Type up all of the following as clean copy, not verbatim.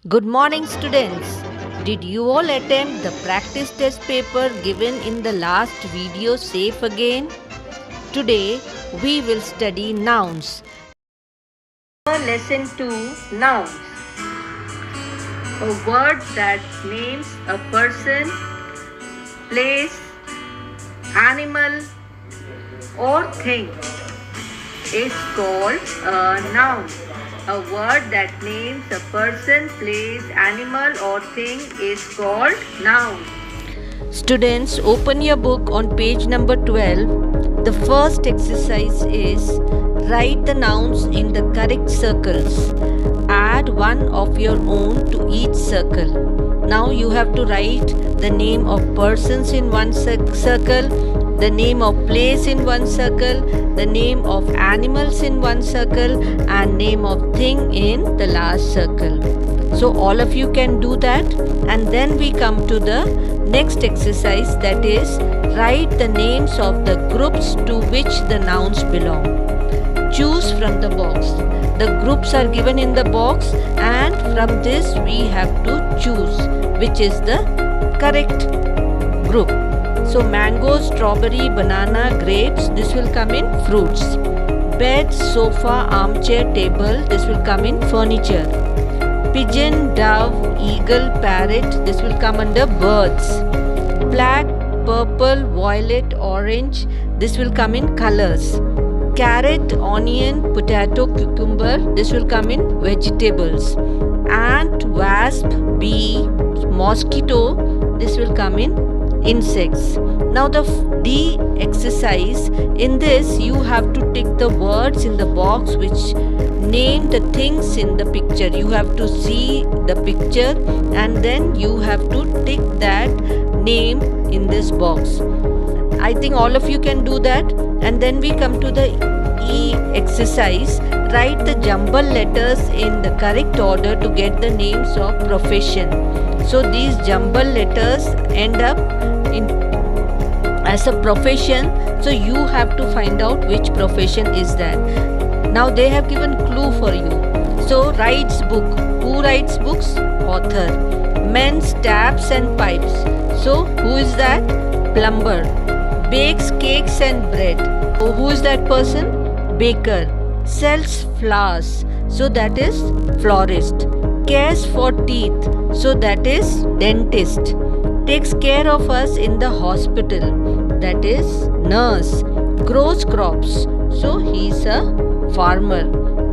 Good morning, students. Did you all attend the practice test paper given in the last video safe again? Today we will study nouns. Lesson 2, Nouns. A word that names a person, place, animal or thing is called a noun. A word that names a person, place, animal or thing is called noun. Students, open your book on page number 12. The first exercise is write the nouns in the correct circles. Add one of your own to each circle. Now you have to write the name of persons in one circle, the name of place in one circle, the name of animals in one circle, and name of thing in the last circle. So all of you can do that, and then we come to the next exercise, that is write the names of the groups to which the nouns belong. Choose from the box. The groups are given in the box, and from this we have to choose which is the correct group. So mango, strawberry, banana, grapes, this will come in fruits. Bed, sofa, armchair, table, this will come in furniture. Pigeon, dove, eagle, parrot, this will come under birds. Black, purple, violet, orange, this will come in colors. Carrot, onion, potato, cucumber, this will come in vegetables. Ant, wasp, bee, mosquito, this will come in insects. Now the D exercise, in this you have to tick the words in the box which name the things in the picture. You have to see the picture and then you have to tick that name in this box. I think all of you can do that. And then we come to the E exercise. Write the jumble letters in the correct order to get the names of profession. So these jumble letters end up in as a profession, so you have to find out which profession is that. Now they have given clue for you. So writes book. Who writes books? Author. Mends taps and pipes. So who is that? Plumber. Bakes cakes and bread. So who is that person? Baker. Sells flowers. So that is florist. Cares for teeth. So that is dentist. Takes care of us in the hospital. That is nurse. Grows crops. So he is a farmer.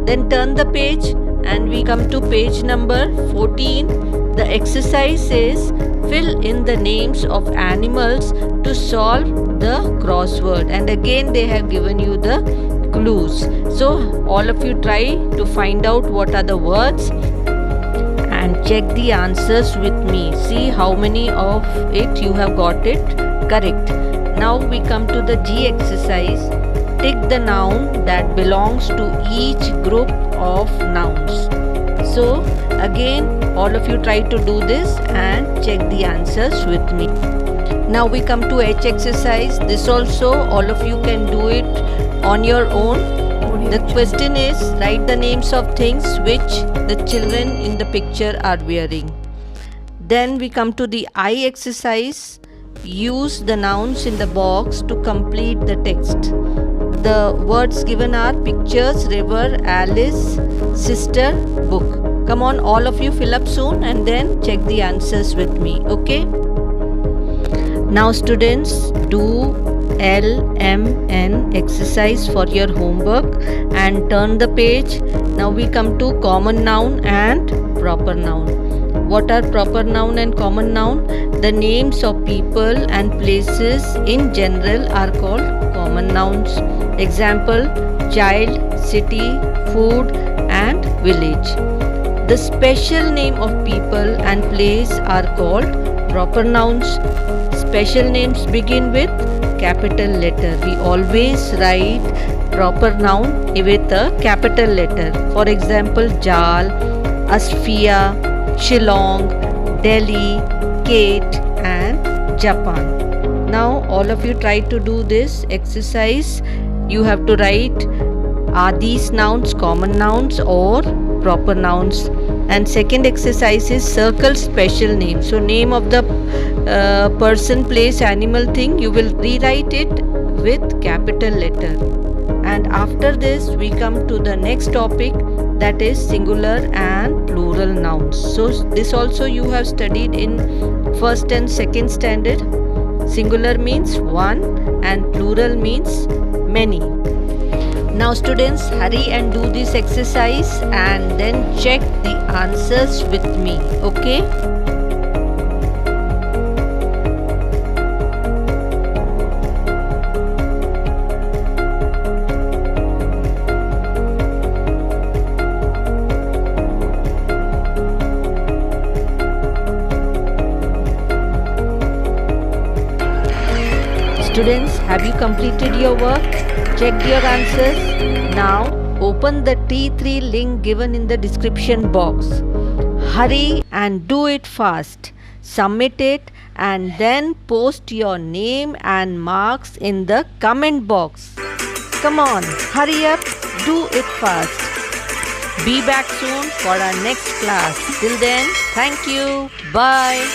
Then turn the page and we come to page number 14. The exercise is fill in the names of animals to solve the crossword. And again they have given you the clues. So all of you try to find out what are the words and check the answers with me. See how many of it you have got it correct. Now we come to the G exercise. Tick the noun that belongs to each group of nouns. So again all of you try to do this and check the answers with me. Now we come to H exercise. This also all of you can do it on your own. The question is write the names of things which the children in the picture are wearing. Then we come to the I exercise. Use the nouns in the box to complete the text. The words given are pictures, river, Alice, sister, book. Come on, all of you fill up soon and then check the answers with me, okay? Now students, do LMN exercise for your homework and turn the page. Now we come to common noun and proper noun. What are proper noun and common noun? The names of people and places in general are called common nouns. Example, child, city, food and village. The special name of people and place are called proper nouns. Special names begin with capital letter. We always write proper noun with a capital letter. For example, Jal, Asfia, Shillong, Delhi, Kate and Japan. Now all of you try to do this exercise. You have to write are these nouns common nouns or proper nouns. And second exercise is circle special name. So name of the person, place, animal, thing, you will rewrite it with capital letter. And after this we come to the next topic, that is singular and plural nouns. So this also you have studied in first and second standard. Singular means one and plural means many. Now students, hurry and do this exercise and then check the answers with me, okay? Students, have you completed your work? Checked your answers? Now open the T3 link given in the description box. Hurry and do it fast. Submit it and then post your name and marks in the comment box. Come on, hurry up, do it fast. Be back soon for our next class. Till then, thank you. Bye.